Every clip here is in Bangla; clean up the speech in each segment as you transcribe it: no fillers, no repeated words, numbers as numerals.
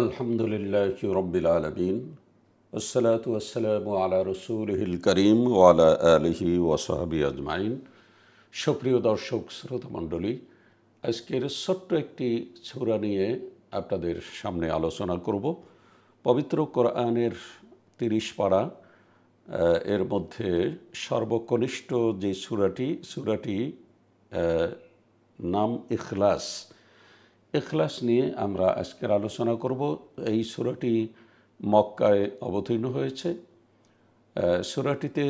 আলহামদুলিল্লাহি রব্বিল আলামিন ওয়াসসালাতু ওয়াসসালামু আলা রাসূলিহিল কারীম ওয়া আলা আলিহি ওয়া সাহবিহি আজমাইন। সুপ্রিয় দর্শক শ্রোতা মণ্ডলী, আজকের ছোট্ট একটি সূরা নিয়ে আপনাদের সামনে আলোচনা করব। পবিত্র কোরআনের 30 পারা এর মধ্যে সর্বকনিষ্ঠ যে সূরাটি নাম ইখলাস। ইখলাস নিয়ে আমরা আজকের আলোচনা করব। এই সূরাটি মক্কায় অবতীর্ণ হয়েছে। সূরাটিতে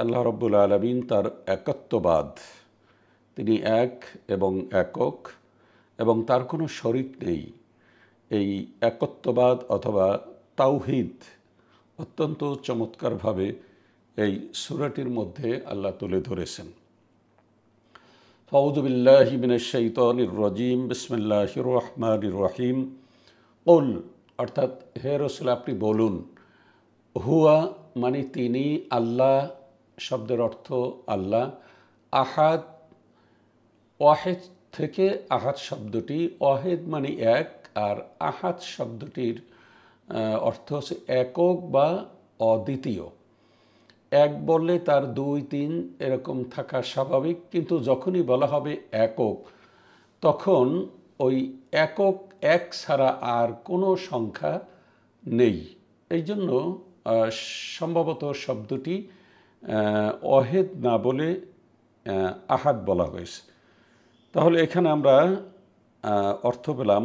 আল্লাহ রাব্বুল আলামিন তার একত্ববাদ, তিনি এক এবং একক এবং তার কোনো শরিক নেই, এই একত্ববাদ অথবা তাওহীদ অত্যন্ত চমৎকারভাবে এই সূরাটির মধ্যে আল্লাহ তুলে ধরেছেন। আউযু বিল্লাহি মিনাশ শাইতানির রাজিম, বিসমিল্লাহির রহমানির রহিম। কুল অর্থাৎ হে রাসূল আপনি বলুন, হুয়া মানে তিনি, আল্লাহ শব্দের অর্থ আল্লাহ, আহাদ ওয়াহিদ থেকে আহাদ শব্দটি, ওয়াহিদ মানে এক আর আহাদ শব্দটির অর্থ হচ্ছে একক বা অদ্বিতীয়। এক বললে তার দুই তিন এরকম থাকা স্বাভাবিক, কিন্তু যখনই বলা হবে একক তখন ওই একক এক ছাড়া আর কোনো সংখ্যা নেই। এই জন্য সম্ভবত শব্দটি ওয়াহিদ না বলে আহাদ বলা হয়েছে। তাহলে এখানে আমরা অর্থ পেলাম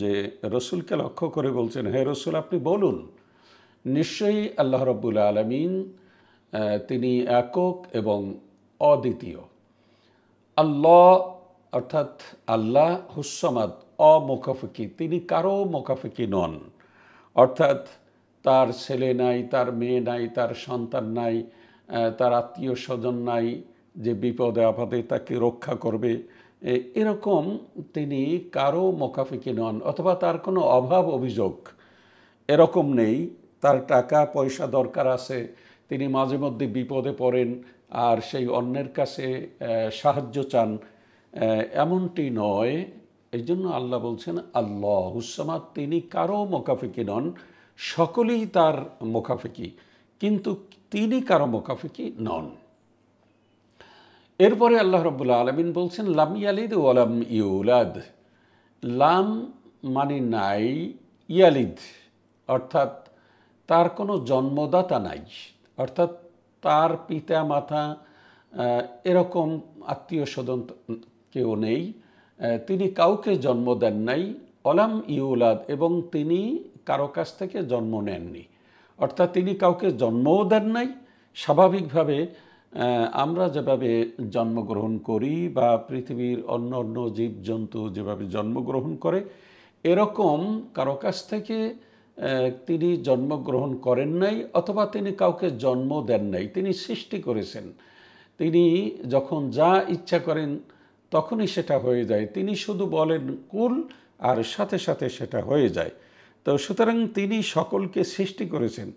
যে রসুলকে লক্ষ্য করে বলছেন, হে রসুল আপনি বলুন, নিশ্চয়ই আল্লাহ রাব্বুল আলামিন তিনি একক এবং অদ্বিতীয়। আল্লাহ অর্থাৎ আল্লাহ হুস-সামাদ, অমুখাফেকি, তিনি কারো মুখাফেকি নন। অর্থাৎ তার ছেলে নাই, তার মেয়ে নাই, তার সন্তান নাই, তার আত্মীয় স্বজন নাই যে বিপদে আপদে তাকে রক্ষা করবে, এরকম তিনি কারো মুখাফেকি নন। অথবা তার কোনো অভাব অভিযোগ এরকম নেই। তার টাকা পয়সা দরকার আছে, তিনি মাঝে মধ্যে বিপদে পড়েন আর সেই অন্যের কাছে সাহায্য চান, এমনটি নয়। এই জন্য আল্লাহ বলছেন আল্লাহ হুস-সামাদ, তিনি কারো মুখাফেকি নন, সকলেই তার মুখাফেকি, কিন্তু তিনি কারো মুখাফেকি নন। এরপরে আল্লাহ রাব্বুল আলামিন বলছেন লাম ইয়ালিদ ওয়া লাম ইউলাদ। লাম মানে নাই, ইয়ালিদ অর্থাৎ তার কোনো জন্মদাতা নাই, অর্থাৎ তার পিতা মাতা এরকম আত্মীয় স্বজন কেউ নেই, তিনি কাউকে জন্ম দেন নাই। অলাম ইউলাদ, এবং তিনি কারো কাছ থেকে জন্ম নেননি, অর্থাৎ তিনি কাউকে জন্মও দেন নাই। স্বাভাবিকভাবে আমরা যেভাবে জন্মগ্রহণ করি বা পৃথিবীর অন্য অন্য জীবজন্তু যেভাবে জন্মগ্রহণ করে, এরকম কারো কাছ থেকে তিনি জন্মগ্রহণ করেন নাই, অথবা তিনি কাউকে জন্ম দেন নাই। তিনি সৃষ্টি করেছেন, তিনি যখন যা ইচ্ছা করেন তখনই সেটা হয়ে যায়। তিনি শুধু বলেন কুল আর সাথে সাথে সেটা হয়ে যায়। তো সুতরাং তিনি সকলকে সৃষ্টি করেছেন।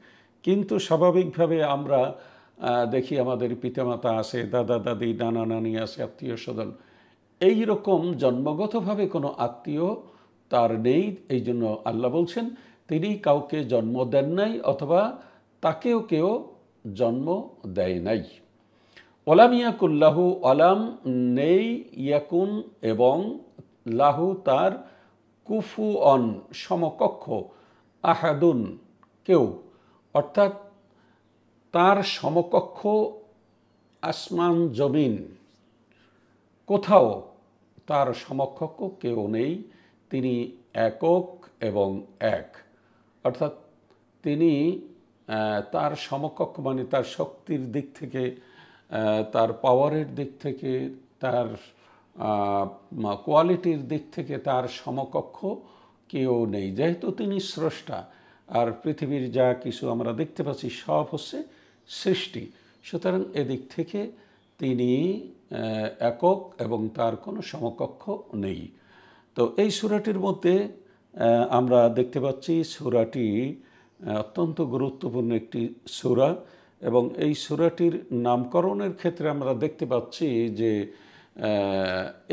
কিন্তু স্বাভাবিকভাবে আমরা দেখি আমাদের পিতামাতা আছে, দাদা দাদি, নানা নানি আছে, আত্মীয় স্বজন, এই রকম জন্মগতভাবে কোনো আত্মীয় তার নেই। এই জন্য আল্লাহ বলছেন তিনি কাউকে জন্ম দেন নাই, অথবা তাকেও কেউ জন্ম দেয় নাই। ওলাম ইয়াকুল্লাহু, অলাম নেই, ইয়াকুন এবং লাহু তার, কুফুঅন সমকক্ষ, আহাদুন কেউ, অর্থাৎ তার সমকক্ষ আসমান জমিন কোথাও তার সমকক্ষ কেউ নেই। তিনি একক এবং এক, অর্থাৎ তিনি তার সমকক্ষ মানে তার শক্তির দিক থেকে, তার পাওয়ারের দিক থেকে, তার কোয়ালিটির দিক থেকে তার সমকক্ষ কেউ নেই। যেহেতু তিনি স্রষ্টা, আর পৃথিবীর যা কিছু আমরা দেখতে পাচ্ছি সব হচ্ছে সৃষ্টি, সুতরাং এদিক থেকে তিনি একক এবং তার কোনো সমকক্ষ নেই। তো এই সূরাটির মধ্যে আমরা দেখতে পাচ্ছি সূরাটি অত্যন্ত গুরুত্বপূর্ণ একটি সূরা, এবং এই সূরাটির নামকরণের ক্ষেত্রে আমরা দেখতে পাচ্ছি যে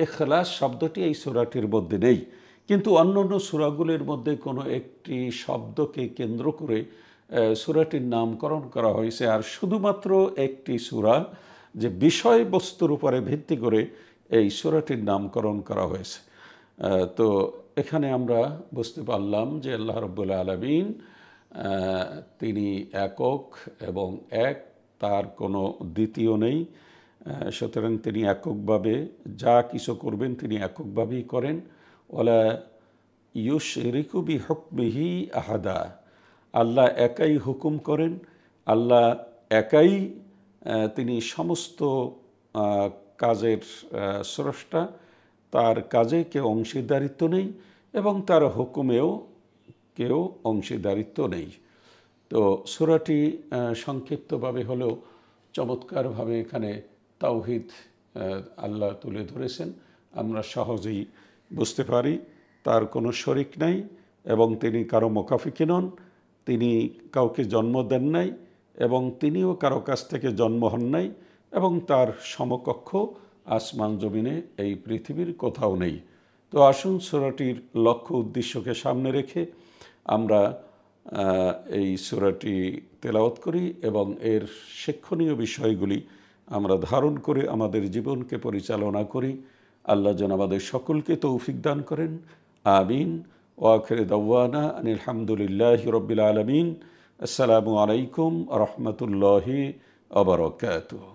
ইখলাস শব্দটি এই সূরাটির মধ্যে নেই, কিন্তু অন্যান্য সূরাগুলির মধ্যে কোনো একটি শব্দকে কেন্দ্র করে সূরাটির নামকরণ করা হয়েছে, আর শুধুমাত্র একটি সূরা যে বিষয়বস্তুর উপরে ভিত্তি করে এই সূরাটির নামকরণ করা হয়েছে। তো এখানে আমরা বুঝতে পারলাম যে আল্লাহ রাব্বুল আলামিন তিনি একক এবং এক, তার কোনো দ্বিতীয় নেই। সুতরাং তিনি এককভাবে যা কিছু করবেন তিনি এককভাবেই করেন। ওয়ালা ইউশরিকু বিহুকমিহি আহাদা, আল্লাহ একাই হুকুম করেন, আল্লাহ একাই তিনি সমস্ত কাজের স্রষ্টা, তার কাজে কেউ অংশীদারিত্ব নেই এবং তার হুকুমেও কেউ অংশীদারিত্ব নেই। তো সূরাটি সংক্ষিপ্তভাবে হলেও চমৎকারভাবে এখানে তাওহীদ আল্লাহ তুলে ধরেছেন, আমরা সহজেই বুঝতে পারি তার কোনো শরিক নাই এবং তিনি কারো মুখাফিকি নন, তিনি কাউকে জন্ম দেন নাই এবং তিনিও কারো কাছ থেকে জন্ম হন নাই এবং তার সমকক্ষ আসমান জমিনে এই পৃথিবীর কোথাও নেই। তো আসুন সূরাটির লক্ষ্য উদ্দেশ্যকে সামনে রেখে আমরা এই সূরাটি তেলাওয়াত করি এবং এর শিক্ষণীয় বিষয়গুলি আমরা ধারণ করে আমাদের জীবনকে পরিচালনা করি। আল্লাহ যেন আমাদের সকলকে তৌফিক দান করেন, আমিন। ওয়া আখিরু দাওয়ানা আনিল হামদুলিল্লাহি রাব্বিল আলামিন। আসসালামু আলাইকুম ওয়া রাহমাতুল্লাহি ওয়া বারাকাতুহু।